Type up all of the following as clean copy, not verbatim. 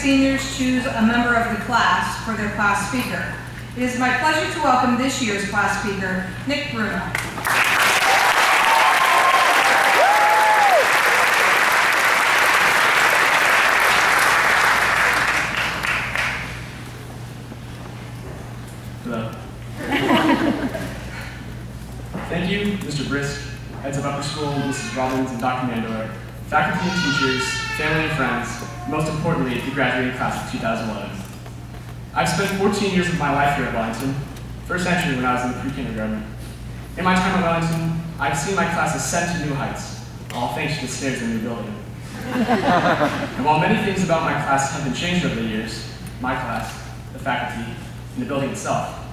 seniors choose a member of the class for their class speaker. It is my pleasure to welcome this year's class speaker, Nuck Bruno. Hello. Thank you, Mr. Brisk, heads of upper school, Mrs. Robbins, and Dr. Mandor, faculty and teachers, family and friends, and most importantly, the graduating class of 2011. I've spent 14 years of my life here at Wellington, first entering when I was in the pre-kindergarten. In my time at Wellington, I've seen my class ascend to new heights, all thanks to the stairs in the new building. And while many things about my class have been changed over the years, my class, the faculty, and the building itself,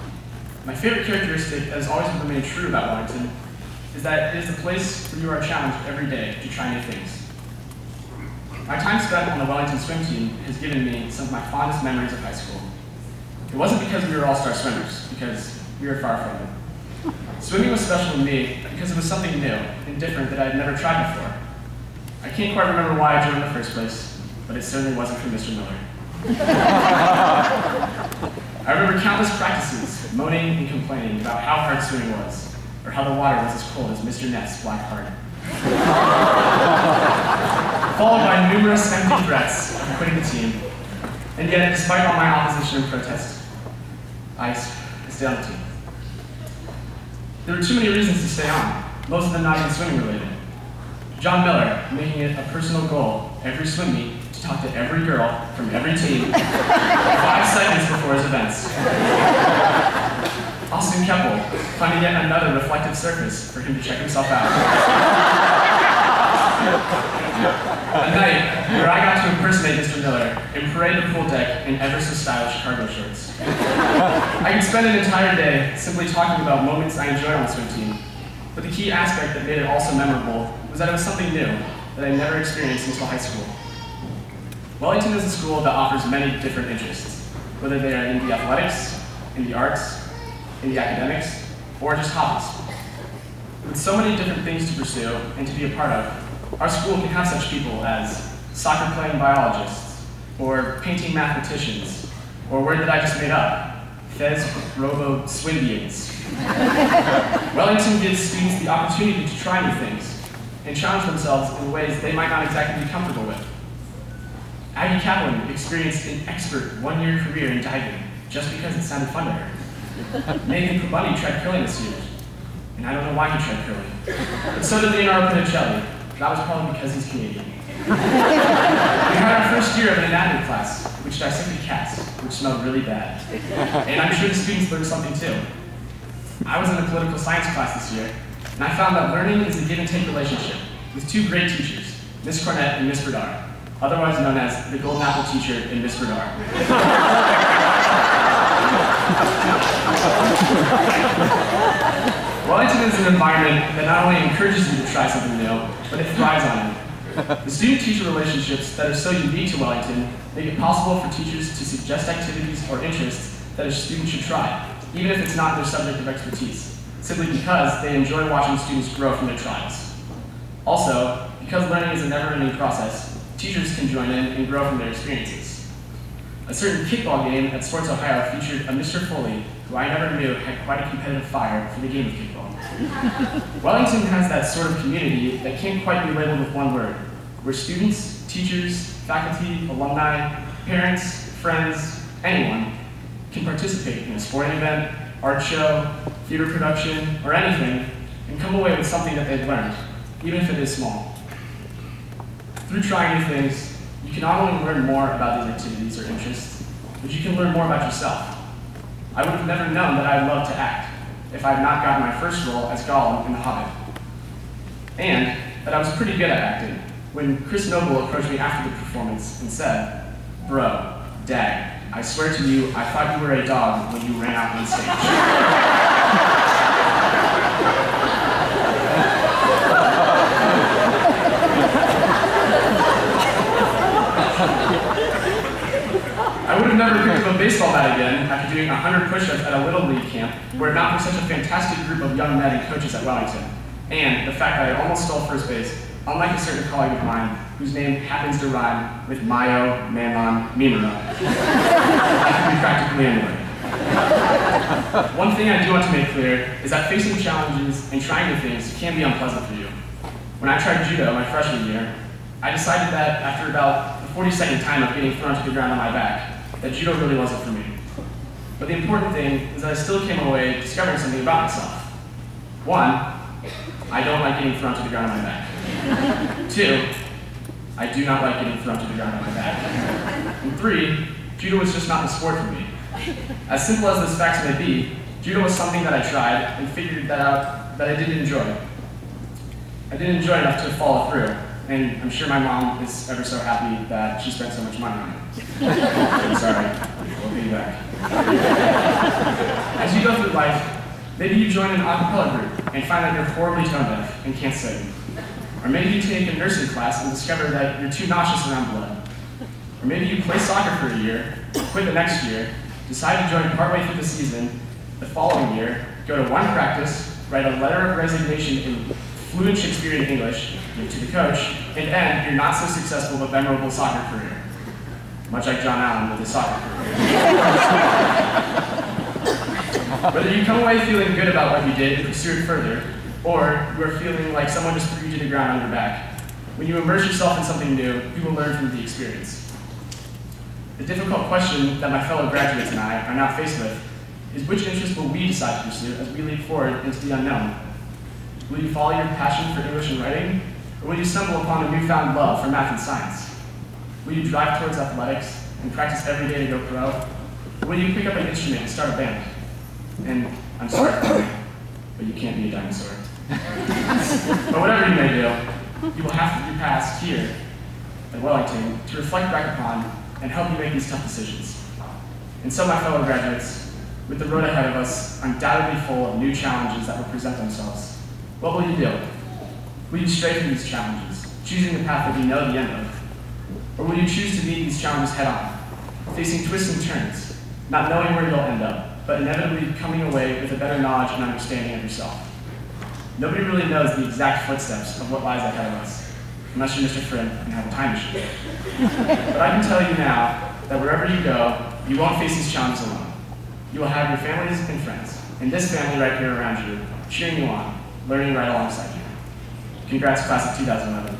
my favorite characteristic that has always remained true about Wellington is that it is a place where you are challenged every day to try new things. My time spent on the Wellington swim team has given me some of my fondest memories of high school. It wasn't because we were all-star swimmers, because we were far from it. Swimming was special to me because it was something new and different that I had never tried before. I can't quite remember why I joined in the first place, but it certainly wasn't for Mr. Miller. I remember countless practices, moaning and complaining about how hard swimming was, or how the water was as cold as Mr. Nett's black heart. Followed by numerous empty threats of quitting the team. And yet, despite all my opposition and protest, I stayed on the team. There were too many reasons to stay on, most of them not even swimming related. John Miller, making it a personal goal every swim meet to talk to every girl from every team 5 seconds before his events. Austin Keppel, finding yet another reflective surface for him to check himself out. A night where I got to impersonate Mr. Miller and parade the pool deck in ever so stylish cargo shorts. I could spend an entire day simply talking about moments I enjoyed on the swim team, but the key aspect that made it also memorable was that it was something new that I never experienced until high school. Wellington is a school that offers many different interests, whether they are in the athletics, in the arts, in the academics, or just hobbies. With so many different things to pursue and to be a part of, our school can have such people as soccer-playing biologists, or painting mathematicians, or a word that I just made up, Fez Robo Swindians. Wellington gives students the opportunity to try new things and challenge themselves in ways they might not exactly be comfortable with. Abby Kaplan experienced an expert 1-year career in diving just because it sounded fun to her. Nathan Kubani tried curling this year, and I don't know why he tried curling. But so did Leonardo Pinicelli. That was probably because he's Canadian. We had our first year of an anatomy class, which dissected cats, which smelled really bad. And I'm sure the students learned something too. I was in a political science class this year, and I found that learning is a give and take relationship with 2 great teachers, Miss Cornett and Miss Berdar, otherwise known as the Golden Apple teacher and Miss Berdar. Wellington is an environment that not only encourages you to try something new, but it thrives on it. The student-teacher relationships that are so unique to Wellington make it possible for teachers to suggest activities or interests that a student should try, even if it's not their subject of expertise, simply because they enjoy watching students grow from their trials. Also, because learning is a never-ending process, teachers can join in and grow from their experiences. A certain kickball game at Sports Ohio featured a Mr. Foley, who I never knew had quite a competitive fire for the game of kickball. Wellington has that sort of community that can't quite be labeled with one word, where students, teachers, faculty, alumni, parents, friends, anyone can participate in a sporting event, art show, theater production, or anything, and come away with something that they've learned, even if it is small. Through trying new things, you can not only learn more about these activities or interests, but you can learn more about yourself. I would have never known that I loved to act if I had not gotten my first role as Gollum in The Hobbit. And that I was pretty good at acting when Chris Noble approached me after the performance and said, "Bro, Dad, I swear to you, I thought you were a dog when you ran out on stage." I would have never picked up a baseball bat again after doing 100 push-ups at a Little League camp, were it not for such a fantastic group of young men and coaches at Wellington, and the fact that I almost stole first base unlike a certain colleague of mine whose name happens to rhyme with Mayo, Manon, Mimura, I can be practically anywhere. One thing I do want to make clear is that facing challenges and trying new things can be unpleasant for you. When I tried judo my freshman year, I decided that after about the 42nd time of getting thrown to the ground on my back, that judo really wasn't for me. But the important thing is that I still came away discovering something about myself. One, I don't like getting thrown to the ground on my back. Two, I do not like getting thrown to the ground on my back. And three, judo was just not the sport for me. As simple as those facts may be, judo was something that I tried and figured that out that I didn't enjoy. I didn't enjoy enough to follow through, and I'm sure my mom is ever so happy that she spent so much money on it. I'm sorry, we'll be back. As you go through life, maybe you join an a cappella group and find that you're horribly tone deaf and can't sing. Or maybe you take a nursing class and discover that you're too nauseous around blood. Or maybe you play soccer for a year, quit the next year, decide to join partway through the season, the following year, go to one practice, write a letter of resignation in fluent Shakespearean English, give to the coach, and end your not so successful but memorable soccer career. Much like John Allen with his soccer career. Whether you come away feeling good about what you did and pursue it further, or you are feeling like someone just threw you to the ground on your back, when you immerse yourself in something new, you will learn from the experience. The difficult question that my fellow graduates and I are now faced with is which interest will we decide to pursue as we leap forward into the unknown? Will you follow your passion for English and writing, or will you stumble upon a newfound love for math and science? Will you drive towards athletics and practice every day to go pro, or will you pick up an instrument and start a band? And I'm sorry, but you can't be a dinosaur. But whatever you may do, you will have your past here at Wellington to reflect back upon and help you make these tough decisions. And so, my fellow graduates, with the road ahead of us undoubtedly full of new challenges that will present themselves, what will you do? Will you stray from these challenges, choosing the path that you know the end of? Or will you choose to meet these challenges head on, facing twists and turns, not knowing where you'll end up, but inevitably coming away with a better knowledge and understanding of yourself? Nobody really knows the exact footsteps of what lies ahead of us, unless you're Mr. Friend and have a time machine. But I can tell you now that wherever you go, you won't face these challenges alone. You will have your families and friends, and this family right here around you, cheering you on, learning right alongside you. Congrats, class of 2011.